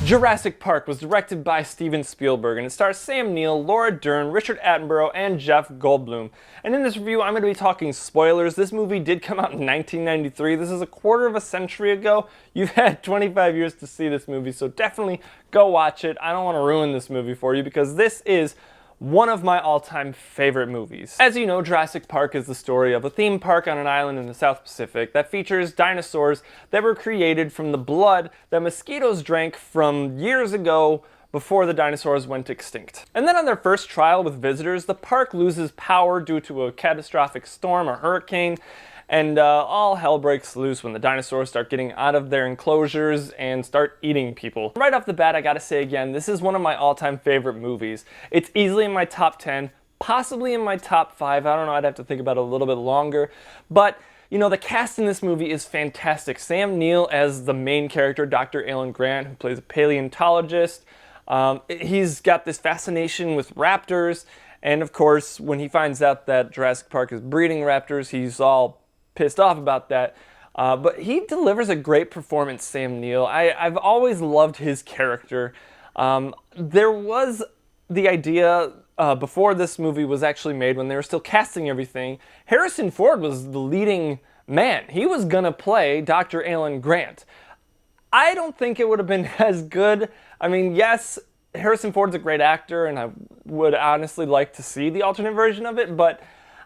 Jurassic Park was directed by Steven Spielberg, and it stars Sam Neill, Laura Dern, Richard Attenborough, and Jeff Goldblum. And in this review, I'm going to be talking spoilers. This movie did come out in 1993. This is a quarter of a century ago. You've had 25 years to see this movie, so definitely go watch it. I don't want to ruin this movie for you because this is one of my all-time favorite movies. As you know, Jurassic Park is the story of a theme park on an island in the South Pacific that features dinosaurs that were created from the blood that mosquitoes drank from years ago before the dinosaurs went extinct. And then on their first trial with visitors, the park loses power due to a catastrophic storm or hurricane, and all hell breaks loose when the dinosaurs start getting out of their enclosures and start eating people. Right off the bat, I gotta say again, this is one of my all-time favorite movies. It's easily in my top 10, possibly in my top 5. I don't know, I'd have to think about it a little bit longer. But, you know, the cast in this movie is fantastic. Sam Neill as the main character, Dr. Alan Grant, who plays a paleontologist. He's got this fascination with raptors, and of course, when he finds out that Jurassic Park is breeding raptors, he's all pissed off about that, but he delivers a great performance, Sam Neill. I've always loved his character. There was the idea before this movie was actually made, when they were still casting everything, Harrison Ford was the leading man. He was gonna play Dr. Alan Grant. I don't think it would have been as good. I mean, yes, Harrison Ford's a great actor, and I would honestly like to see the alternate version of it, but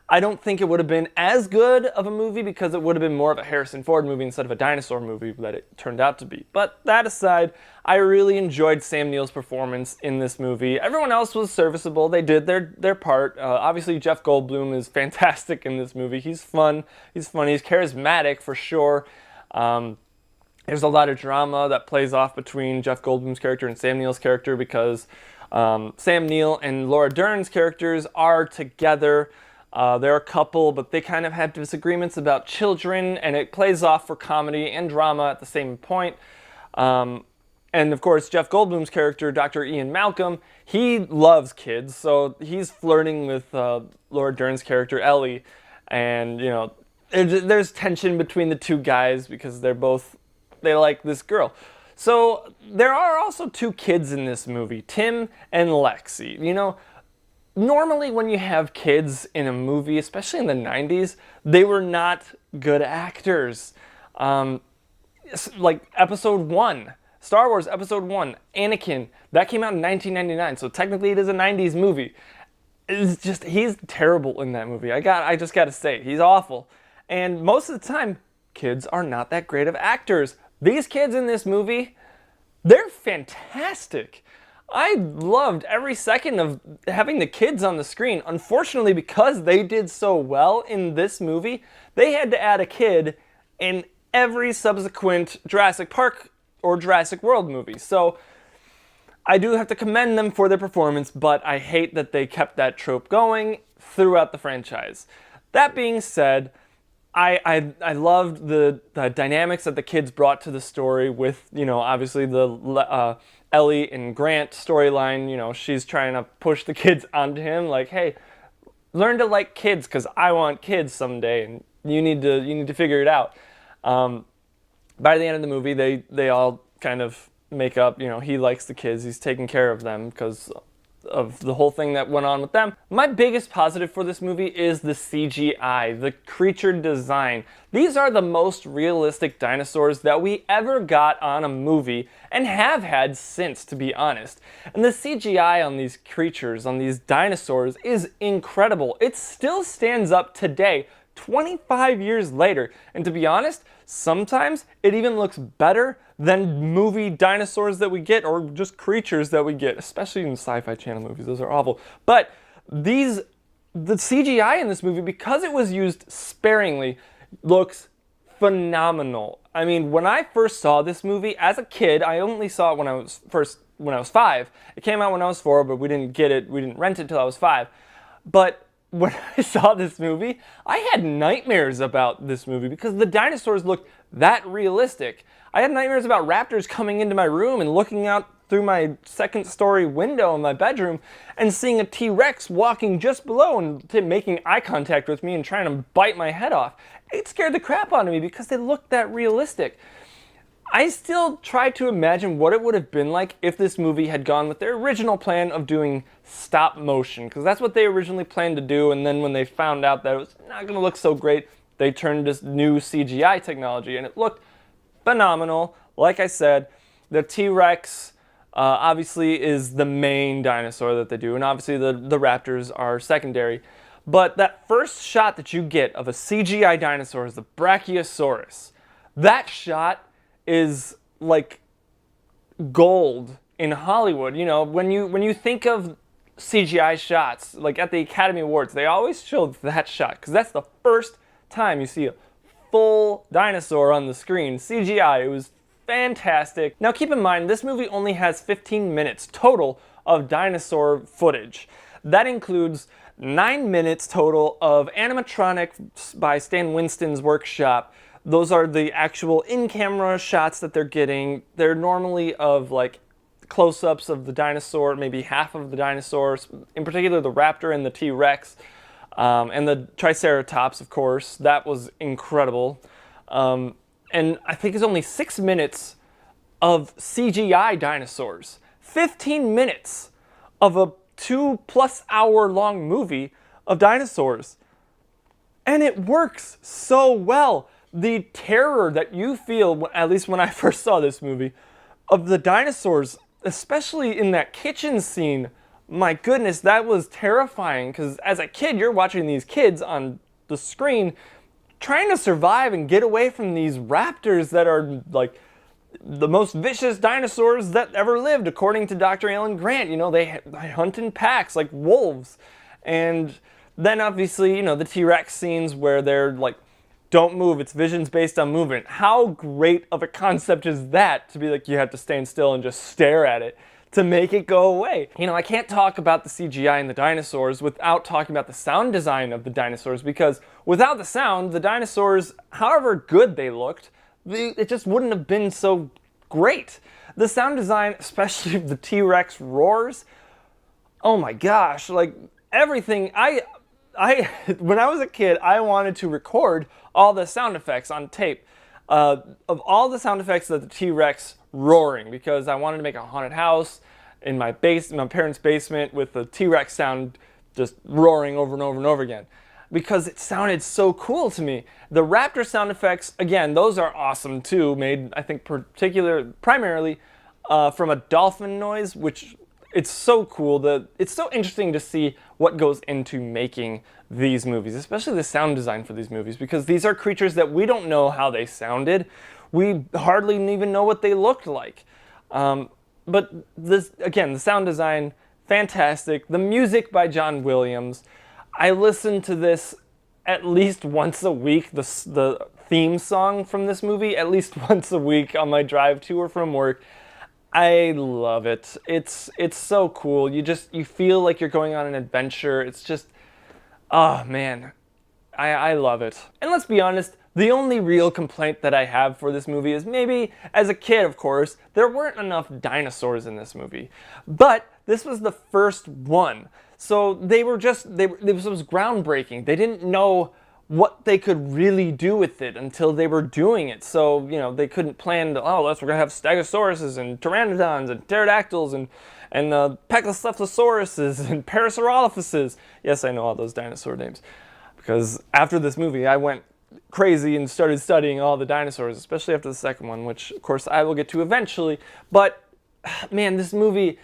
I don't think it would have been as good of a movie because it would have been more of a Harrison Ford movie instead of a dinosaur movie that it turned out to be. But that aside, I really enjoyed Sam Neill's performance in this movie. Everyone else was serviceable. They did their part. Obviously, Jeff Goldblum is fantastic in this movie. He's fun. He's funny. He's charismatic for sure. There's a lot of drama that plays off between Jeff Goldblum's character and Sam Neill's character because Sam Neill and Laura Dern's characters are together. They're a couple, but they kind of have disagreements about children, and it plays off for comedy and drama at the same point. And of course, Jeff Goldblum's character, Dr. Ian Malcolm, he loves kids, so he's flirting with Laura Dern's character, Ellie, and you know, there's tension between the two guys because they like this girl. So there are also two kids in this movie, Tim and Lexi. You know, normally when you have kids in a movie, especially in the 90s, they were not good actors. Like Episode 1, Star Wars Episode 1, Anakin, that came out in 1999, so technically it is a 90s movie. It's just, he's terrible in that movie. I just gotta say, he's awful. And most of the time, kids are not that great of actors. These kids in this movie, they're fantastic. I loved every second of having the kids on the screen. Unfortunately, because they did so well in this movie, they had to add a kid in every subsequent Jurassic Park or Jurassic World movie. So I do have to commend them for their performance, but I hate that they kept that trope going throughout the franchise. That being said, I loved the dynamics that the kids brought to the story with, you know, obviously the Ellie and Grant storyline. You know, she's trying to push the kids onto him, like, hey, learn to like kids because I want kids someday, and you need to figure it out. By the end of the movie, they all kind of make up. You know, he likes the kids, he's taking care of them because of the whole thing that went on with them. My biggest positive for this movie is the CGI, the creature design. These are the most realistic dinosaurs that we ever got on a movie and have had since, to be honest. And the CGI on these creatures, on these dinosaurs, is incredible. It still stands up today, 25 years later. And to be honest, sometimes it even looks better than movie dinosaurs that we get, or just creatures that we get, especially in Sci-Fi Channel movies. Those are awful. But the CGI in this movie, because it was used sparingly, looks phenomenal. I mean, when I first saw this movie as a kid, I only saw it when I was 5. It came out when I was 4, but we didn't get it. We didn't rent it till I was 5. But when I saw this movie, I had nightmares about this movie because the dinosaurs looked that realistic. I had nightmares about raptors coming into my room and looking out through my second-story window in my bedroom and seeing a T-Rex walking just below and making eye contact with me and trying to bite my head off. It scared the crap out of me because they looked that realistic. I still try to imagine what it would have been like if this movie had gone with their original plan of doing stop motion, because that's what they originally planned to do, and then when they found out that it was not going to look so great, they turned to this new CGI technology, and it looked phenomenal. Like I said, the T-Rex obviously is the main dinosaur that they do, and obviously the raptors are secondary. But that first shot that you get of a CGI dinosaur is the Brachiosaurus. That shot is like gold in Hollywood. You know, when you think of CGI shots, like at the Academy Awards, they always show that shot, because that's the first time you see a full dinosaur on the screen. CGI, it was fantastic. Now keep in mind, this movie only has 15 minutes total of dinosaur footage. That includes 9 minutes total of animatronic by Stan Winston's workshop. Those are the actual in-camera shots that they're getting. They're normally of like close-ups of the dinosaur, maybe half of the dinosaurs, in particular the raptor and the T-Rex. And the Triceratops, of course. That was incredible. And I think it's only 6 minutes of CGI dinosaurs. 15 minutes of a 2+ hour long movie of dinosaurs. And it works so well. The terror that you feel, at least when I first saw this movie, of the dinosaurs, especially in that kitchen scene, my goodness, that was terrifying, because as a kid, you're watching these kids on the screen trying to survive and get away from these raptors that are like the most vicious dinosaurs that ever lived, according to Dr. Alan Grant. You know, they hunt in packs like wolves. And then obviously, you know, the T-Rex scenes where they're like, don't move, its vision's based on movement. How great of a concept is that, to be like, you have to stand still and just stare at it to make it go away. You know, I can't talk about the CGI and the dinosaurs without talking about the sound design of the dinosaurs, because without the sound, the dinosaurs, however good they looked, it just wouldn't have been so great. The sound design, especially the T-Rex roars, oh my gosh, like everything. When I was a kid, I wanted to record all the sound effects on tape of all the sound effects of the T-Rex roaring, because I wanted to make a haunted house in my parents' basement with the T-Rex sound just roaring over and over and over again, because it sounded so cool to me. The raptor sound effects, again, those are awesome too, made, I think, primarily from a dolphin noise, which it's so cool. It's so interesting to see what goes into making these movies, especially the sound design for these movies, because these are creatures that we don't know how they sounded. We hardly even know what they looked like. But this, again, the sound design, fantastic. The music by John Williams. I listen to this at least once a week, the theme song from this movie, at least once a week on my drive to or from work. I love it. It's so cool. You feel like you're going on an adventure. It's just, oh man, I love it. And let's be honest, the only real complaint that I have for this movie is maybe, as a kid, of course, there weren't enough dinosaurs in this movie. But this was the first one. So this was groundbreaking. They didn't know what they could really do with it until they were doing it. So, you know, they couldn't plan to, we're going to have stegosauruses and pteranodons and pterodactyls and pecosleptosauruses and parasaurolophuses. Yes, I know all those dinosaur names, because after this movie, I went crazy and started studying all the dinosaurs, especially after the second one, which, of course, I will get to eventually. But, man, this movie,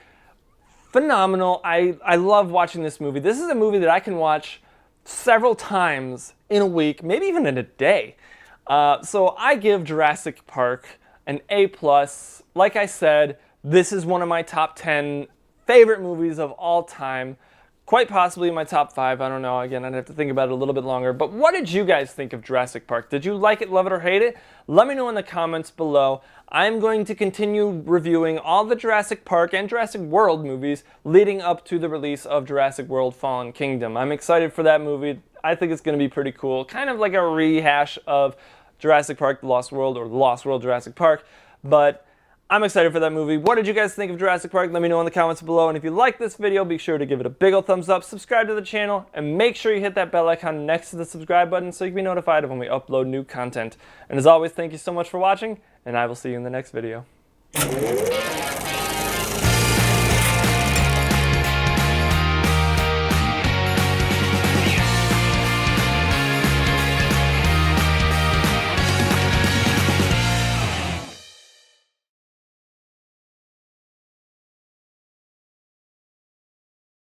phenomenal. I love watching this movie. This is a movie that I can watch several times in a week, maybe even in a day. So I give Jurassic Park an A+. Like I said, this is one of my top 10 favorite movies of all time. Quite possibly my top 5, I don't know. Again, I'd have to think about it a little bit longer. But what did you guys think of Jurassic Park? Did you like it, love it, or hate it? Let me know in the comments below. I'm going to continue reviewing all the Jurassic Park and Jurassic World movies leading up to the release of Jurassic World Fallen Kingdom. I'm excited for that movie. I think it's going to be pretty cool. Kind of like a rehash of Jurassic Park The Lost World, or The Lost World Jurassic Park. But I'm excited for that movie. What did you guys think of Jurassic Park? Let me know in the comments below. And if you like this video, be sure to give it a big ol' thumbs up, subscribe to the channel, and make sure you hit that bell icon next to the subscribe button so you can be notified of when we upload new content. And as always, thank you so much for watching, and I will see you in the next video.